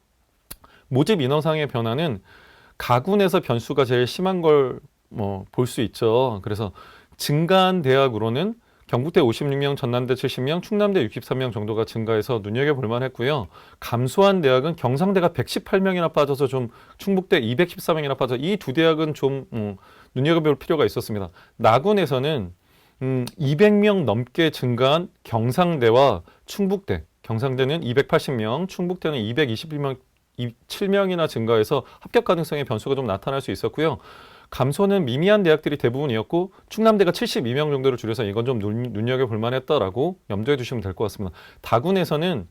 모집 인원상의 변화는 가군에서 변수가 제일 심한 걸 볼 수 있죠. 그래서 증가한 대학으로는 경북대 56명, 전남대 70명, 충남대 63명 정도가 증가해서 눈여겨볼 만했고요. 감소한 대학은 경상대가 118명이나 빠져서 좀 충북대 214명이나 빠져 이 2대학은 좀 눈여겨볼 필요가 있었습니다. 나군에서는 200명 넘게 증가한 경상대와 충북대, 경상대는 280명, 충북대는 221명, 7명이나 증가해서 합격 가능성의 변수가 좀 나타날 수 있었고요. 감소는 미미한 대학들이 대부분이었고 충남대가 72명 정도를 줄여서 이건 좀 눈여겨볼 만했다라고 염두에 두시면 될 것 같습니다. 다군에서는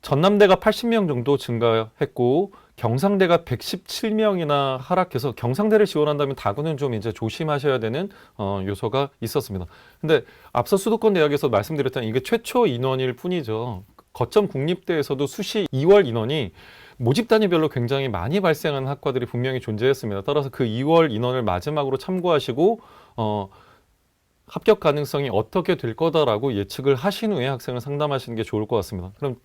전남대가 80명 정도 증가했고 경상대가 117명이나 하락해서 경상대를 지원한다면 다구는 좀 이제 조심하셔야 되는 요소가 있었습니다. 근데 앞서 수도권 대학에서 말씀드렸던 이게 최초 인원일 뿐이죠. 거점 국립대에서도 수시 2월 인원이 모집 단위별로 굉장히 많이 발생하는 학과들이 분명히 존재했습니다. 따라서 그 2월 인원을 마지막으로 참고하시고 합격 가능성이 어떻게 될 거다라고 예측을 하신 후에 학생을 상담하시는 게 좋을 것 같습니다. 그럼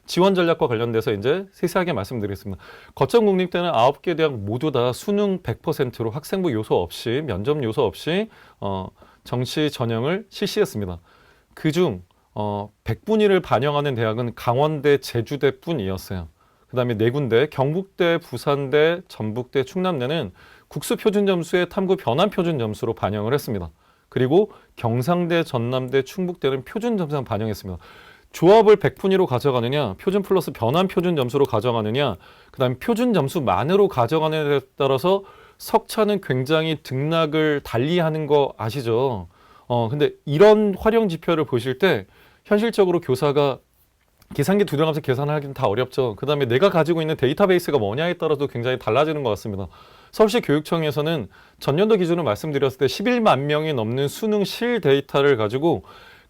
지원 전략과 관련돼서 이제 세세하게 말씀드리겠습니다. 거점 국립대는 9개 대학 모두 다 수능 100%로 학생부 요소 없이 면접 요소 없이 정시 전형을 실시했습니다. 그중 100분위를 반영하는 대학은 강원대, 제주대뿐이었어요. 그 다음에 네 군데, 경북대, 부산대, 전북대, 충남대는 국수 표준 점수의 탐구 변환 표준 점수로 반영을 했습니다. 그리고 경상대, 전남대, 충북대는 표준 점수만 반영했습니다. 조합을 100분위로 가져가느냐, 표준 플러스 변환 표준 점수로 가져가느냐, 그 다음에 표준 점수만으로 가져가느냐에 따라서 석차는 굉장히 등락을 달리하는 거 아시죠? 근데 이런 활용 지표를 보실 때 현실적으로 교사가 계산기 두드려가면서 계산하기는 다 어렵죠. 그 다음에 내가 가지고 있는 데이터베이스가 뭐냐에 따라서 굉장히 달라지는 것 같습니다. 서울시 교육청에서는 전년도 기준으로 말씀드렸을 때 11만 명이 넘는 수능 실 데이터를 가지고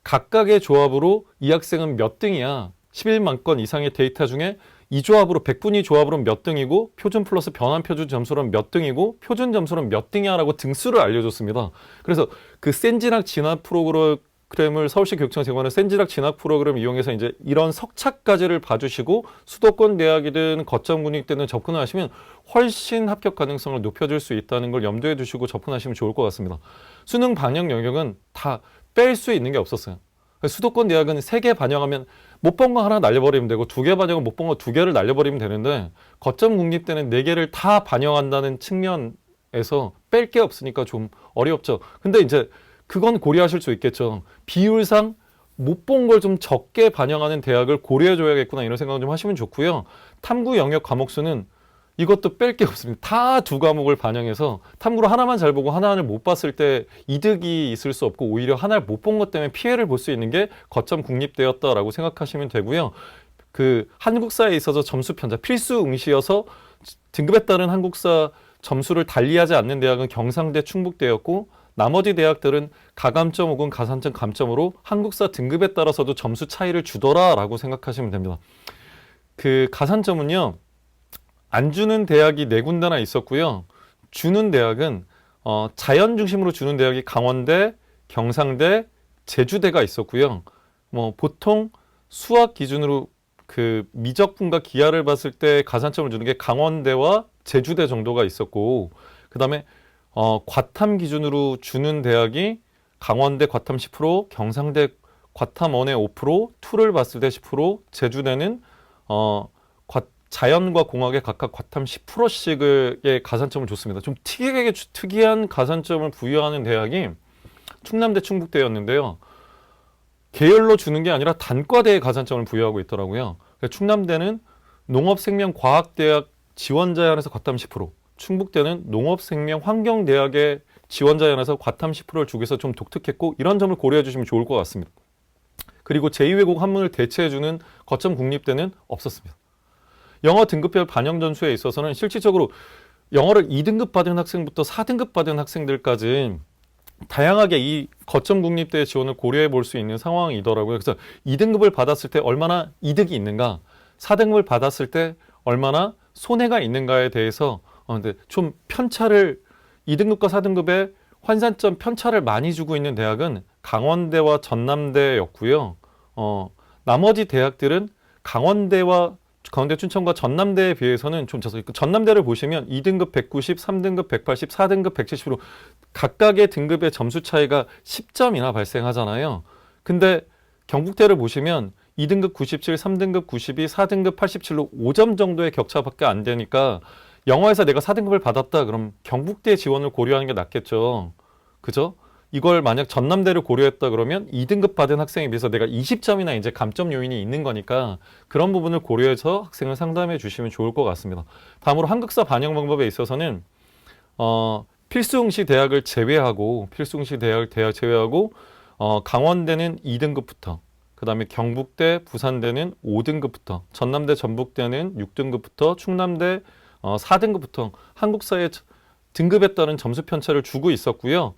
각각의 조합으로 이 학생은 몇 등이야. 11만 건 이상의 데이터 중에 이 조합으로 100분위 조합으로는 몇 등이고 표준 플러스 변환 표준 점수로는 몇 등이고 표준 점수로는 몇 등이야 라고 등수를 알려줬습니다. 그래서 그 센진학 진학 프로그램을 서울시 교육청 제공하는 센진학 진학 프로그램을 이용해서 이제 이런 석차까지를 봐주시고 수도권 대학이든 거점 군립대든 접근을 하시면 훨씬 합격 가능성을 높여줄 수 있다는 걸 염두에 두시고 접근하시면 좋을 것 같습니다. 수능 반영 영역은 다 뺄 수 있는 게 없었어요. 수도권 대학은 3개 반영하면 못 본 거 하나 날려버리면 되고 2개 반영은 못 본 거 2개를 날려버리면 되는데 거점 국립대는 4개를 다 반영한다는 측면에서 뺄 게 없으니까 좀 어렵죠. 근데 이제 그건 고려하실 수 있겠죠. 비율상 못 본 걸 좀 적게 반영하는 대학을 고려해줘야겠구나 이런 생각 좀 하시면 좋고요. 탐구 영역 과목 수는 이것도 뺄 게 없습니다. 다 2과목을 반영해서 탐구로 하나만 잘 보고 하나를 못 봤을 때 이득이 있을 수 없고 오히려 하나를 못 본 것 때문에 피해를 볼 수 있는 게 거점 국립대였다라고 생각하시면 되고요. 그 한국사에 있어서 점수 편차 필수 응시여서 등급에 따른 한국사 점수를 달리하지 않는 대학은 경상대, 충북대였고 나머지 대학들은 가감점 혹은 가산점 감점으로 한국사 등급에 따라서도 점수 차이를 주더라라고 생각하시면 됩니다. 그 가산점은요. 안 주는 대학이 4군데나 있었고요. 주는 대학은 자연 중심으로 주는 대학이 강원대, 경상대, 제주대가 있었고요. 보통 수학 기준으로 그 미적분과 기하를 봤을 때 가산점을 주는 게 강원대와 제주대 정도가 있었고, 그 다음에 과탐 기준으로 주는 대학이 강원대 과탐 10%, 경상대 과탐 1에 5%, 투를 봤을 때 10%, 제주대는 자연과 공학에 각각 과탐 10%씩의 가산점을 줬습니다. 좀 특이한 가산점을 부여하는 대학이 충남대, 충북대였는데요. 계열로 주는 게 아니라 단과대에 가산점을 부여하고 있더라고요. 충남대는 농업생명과학대학 지원자에 한해서 과탐 10%, 충북대는 농업생명환경대학의 지원자에 한해서 과탐 10%를 주기 위해서 좀 독특했고 이런 점을 고려해 주시면 좋을 것 같습니다. 그리고 제2외국 한문을 대체해주는 거점 국립대는 없었습니다. 영어 등급별 반영 전수에 있어서는 실질적으로 영어를 2등급 받은 학생부터 4등급 받은 학생들까지 다양하게 이 거점 국립대 지원을 고려해 볼 수 있는 상황이더라고요. 그래서 2등급을 받았을 때 얼마나 이득이 있는가, 4등급을 받았을 때 얼마나 손해가 있는가에 대해서 근데 좀 편차를 2등급과 4등급의 환산점 편차를 많이 주고 있는 대학은 강원대와 전남대였고요. 나머지 대학들은 강원대, 춘천과 전남대에 비해서는 좀 져서 전남대를 보시면 2등급 190, 3등급 180, 4등급 170으로 각각의 등급의 점수 차이가 10점이나 발생하잖아요. 근데 경북대를 보시면 2등급 97, 3등급 92, 4등급 87로 5점 정도의 격차밖에 안 되니까 영어에서 내가 4등급을 받았다 그럼 경북대 지원을 고려하는 게 낫겠죠. 그죠? 이걸 만약 전남대를 고려했다 그러면 2등급 받은 학생에 비해서 내가 20점이나 이제 감점 요인이 있는 거니까 그런 부분을 고려해서 학생을 상담해 주시면 좋을 것 같습니다. 다음으로 한국사 반영 방법에 있어서는 필수응시 대학을 제외하고 강원대는 2등급부터 그 다음에 경북대, 부산대는 5등급부터, 전남대, 전북대는 6등급부터, 충남대 4등급부터 한국사회 등급에 따른 점수 편차를 주고 있었고요.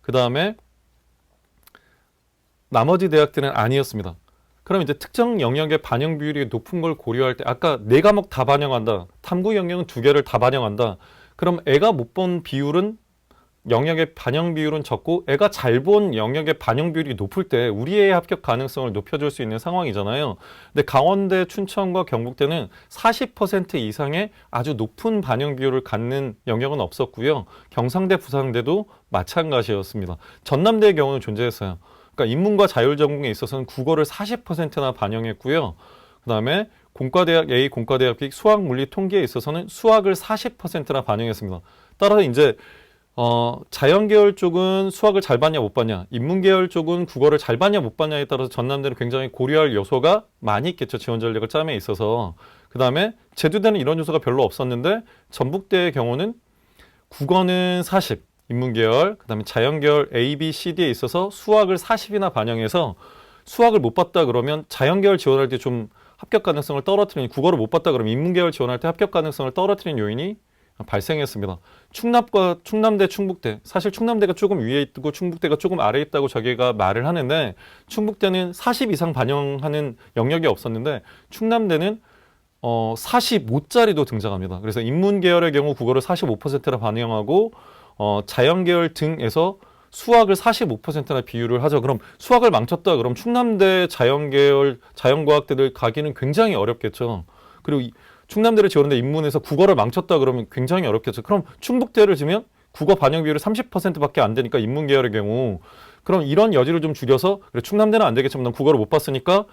그 다음에 나머지 대학들은 아니었습니다. 그럼 이제 특정 영역의 반영 비율이 높은 걸 고려할 때 아까 4과목 다 반영한다. 탐구 영역은 2개를 다 반영한다. 그럼 애가 못 본 비율은 영역의 반영 비율은 적고 애가 잘 본 영역의 반영 비율이 높을 때 우리 애의 합격 가능성을 높여줄 수 있는 상황이잖아요. 근데 강원대, 춘천과 경북대는 40% 이상의 아주 높은 반영 비율을 갖는 영역은 없었고요. 경상대, 부산대도 마찬가지였습니다. 전남대의 경우는 존재했어요. 그러니까 인문과 자율전공에 있어서는 국어를 40%나 반영했고요. 그 다음에 공과대학 A, 공과대학 B 수학, 물리, 통계에 있어서는 수학을 40%나 반영했습니다. 따라서 이제 자연계열 쪽은 수학을 잘 봤냐 못 봤냐, 인문계열 쪽은 국어를 잘 봤냐 못 봤냐에 따라서 전남대는 굉장히 고려할 요소가 많이 있겠죠. 지원 전략을 짬에 있어서. 그 다음에 제주대는 이런 요소가 별로 없었는데 전북대의 경우는 국어는 40, 인문계열, 그 다음에 자연계열 A, B, C, D에 있어서 수학을 40이나 반영해서 수학을 못 봤다 그러면 자연계열 지원할 때 좀 합격 가능성을 떨어뜨리는, 국어를 못 봤다 그러면 인문계열 지원할 때 합격 가능성을 떨어뜨리는 요인이 발생했습니다. 충남대, 충북대, 사실 충남대가 조금 위에 있고 충북대가 조금 아래에 있다고 저희가 말을 하는데 충북대는 40 이상 반영하는 영역이 없었는데 충남대는 45짜리도 등장합니다. 그래서 인문계열의 경우 국어를 45%나 반영하고 자연계열 등에서 수학을 45%나 비율을 하죠. 그럼 수학을 망쳤다 그럼 충남대 자연계열, 자연과학대들 가기는 굉장히 어렵겠죠. 그리고 충남대를 지원했는데 인문에서 국어를 망쳤다 그러면 굉장히 어렵겠죠. 그럼 충북대를 지면 국어 반영 비율이 30%밖에 안 되니까 인문계열의 경우 그럼 이런 여지를 좀 줄여서 그래, 충남대는 안 되겠지만 난 국어를 못 봤으니까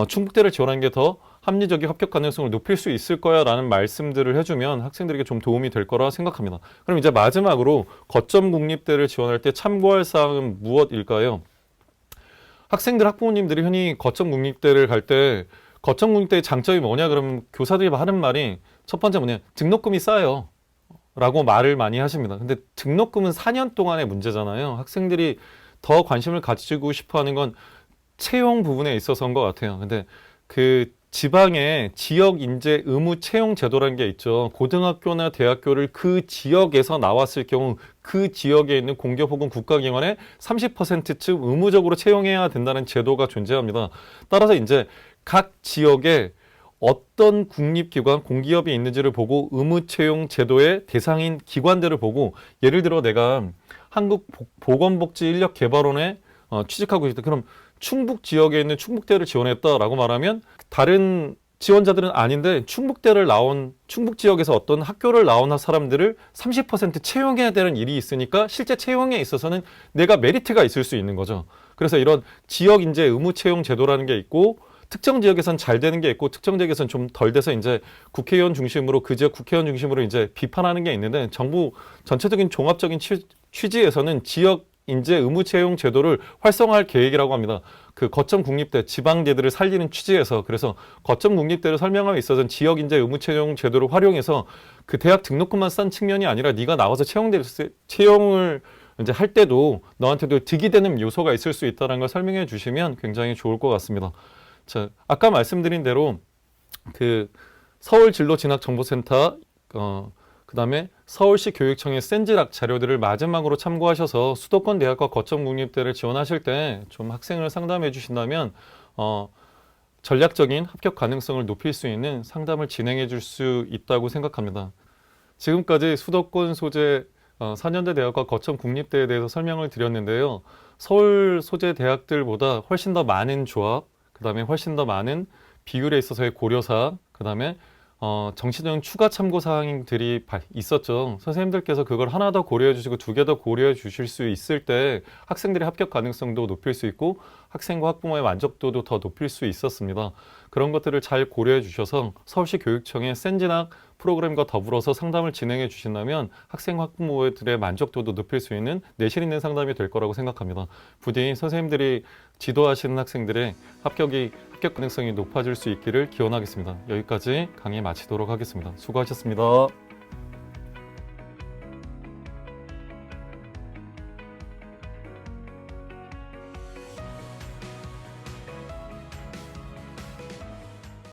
충북대를 지원하는 게 더 합리적인 합격 가능성을 높일 수 있을 거야 라는 말씀들을 해주면 학생들에게 좀 도움이 될 거라 생각합니다. 그럼 이제 마지막으로 거점 국립대를 지원할 때 참고할 사항은 무엇일까요? 학생들, 학부모님들이 흔히 거점 국립대를 갈 때 거점 국립대의 장점이 뭐냐 그러면 교사들이 하는 말이 첫 번째 뭐냐, 등록금이 싸요 라고 말을 많이 하십니다. 근데 등록금은 4년 동안의 문제잖아요. 학생들이 더 관심을 가지고 싶어 하는 건 채용 부분에 있어서인 것 같아요. 근데 그 지방에 지역 인재 의무 채용 제도라는 게 있죠. 고등학교나 대학교를 그 지역에서 나왔을 경우 그 지역에 있는 공기업 혹은 국가기관에 30%쯤 의무적으로 채용해야 된다는 제도가 존재합니다. 따라서 이제 각 지역에 어떤 국립기관, 공기업이 있는지를 보고 의무 채용 제도의 대상인 기관들을 보고, 예를 들어 내가 한국보건복지인력개발원에 취직하고 있다. 그럼 충북 지역에 있는 충북대를 지원했다라고 말하면 다른 지원자들은 아닌데 충북 지역에서 어떤 학교를 나온 사람들을 30% 채용해야 되는 일이 있으니까 실제 채용에 있어서는 내가 메리트가 있을 수 있는 거죠. 그래서 이런 지역 인재 의무 채용 제도라는 게 있고, 특정 지역에선 잘 되는 게 있고 특정 지역에선 좀 덜 돼서 이제 국회의원 중심으로 그 지역 국회의원 중심으로 이제 비판하는 게 있는데, 정부 전체적인 종합적인 취지에서는 지역 인재 의무 채용 제도를 활성화할 계획이라고 합니다. 그 거점 국립대, 지방대들을 살리는 취지에서. 그래서 거점 국립대를 설명함에 있어서는 지역 인재 의무 채용 제도를 활용해서 그 대학 등록금만 싼 측면이 아니라 네가 나와서 채용을 이제 할 때도 너한테도 득이 되는 요소가 있을 수 있다는 걸 설명해 주시면 굉장히 좋을 것 같습니다. 자, 아까 말씀드린 대로 그 서울진로진학정보센터 그다음에 서울시 교육청의 센지락 자료들을 마지막으로 참고하셔서 수도권 대학과 거점 국립대를 지원하실 때 좀 학생을 상담해 주신다면 전략적인 합격 가능성을 높일 수 있는 상담을 진행해 줄 수 있다고 생각합니다. 지금까지 수도권 소재 4년제 대학과 거점 국립대에 대해서 설명을 드렸는데요. 서울 소재 대학들보다 훨씬 더 많은 조합, 그 다음에 훨씬 더 많은 비율에 있어서의 고려사항, 그 다음에 정치적인 추가 참고 사항들이 있었죠. 선생님들께서 그걸 하나 더 고려해 주시고 2개 더 고려해 주실 수 있을 때 학생들의 합격 가능성도 높일 수 있고 학생과 학부모의 만족도도 더 높일 수 있었습니다. 그런 것들을 잘 고려해 주셔서 서울시 교육청의 센진학 프로그램과 더불어서 상담을 진행해 주신다면 학생 학부모들의 만족도도 높일 수 있는 내실 있는 상담이 될 거라고 생각합니다. 부디 선생님들이 지도하시는 학생들의 합격 가능성이 높아질 수 있기를 기원하겠습니다. 여기까지 강의 마치도록 하겠습니다. 수고하셨습니다.